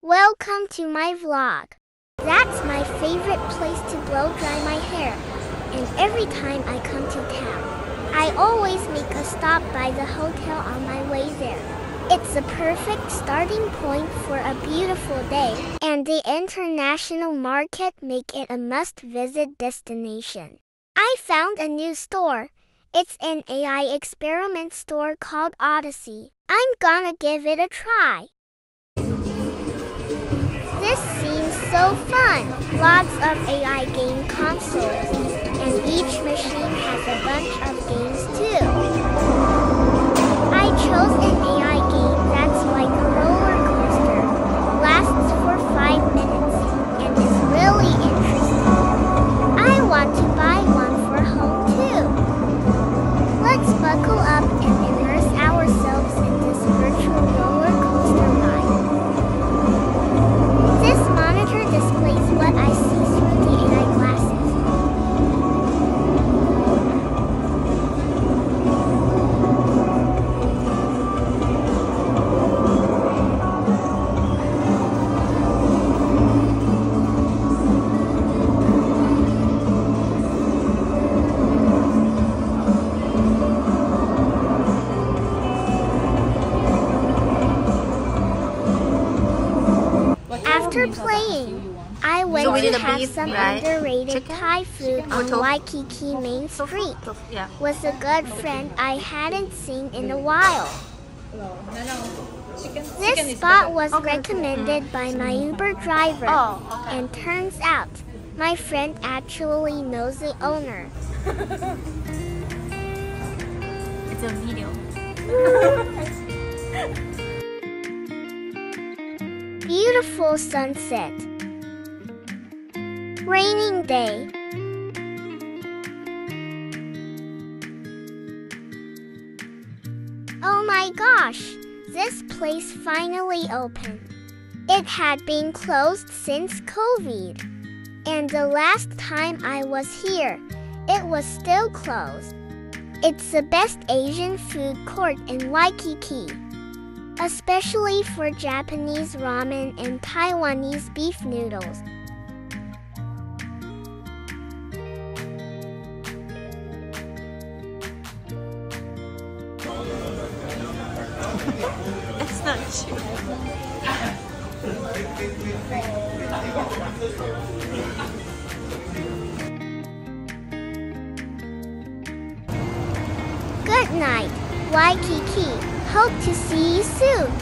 Welcome to my vlog. That's my favorite place to blow dry my hair. And every time I come to town, I always make a stop by the hotel on my way there. It's the perfect starting point for a beautiful day, and the international market make it a must-visit destination. I found a new store. It's an AI experiment store called Odyssey. I'm gonna give it a try. This seems so fun. Lots of AI game consoles, and each machine has a bunch of games too. I chose an AI game that's like a roller coaster, lasts for 5 minutes, and is really interesting. I want to buy one for home too. Let's buckle up and immerse ourselves in this virtual roller coaster ride. This monitor displays what I see through the AI glasses. After playing, I went to have some underrated Thai food on Waikiki Main Street with a good friend I hadn't seen in a while. This spot was recommended by my Uber driver, and turns out, my friend actually knows the owner. It's a video. Beautiful sunset. Raining day. Oh my gosh, this place finally opened. It had been closed since COVID. And the last time I was here, it was still closed. It's the best Asian food court in Waikiki, especially for Japanese ramen and Taiwanese beef noodles. It's not true. Good night, Waikiki. Hope to see you soon.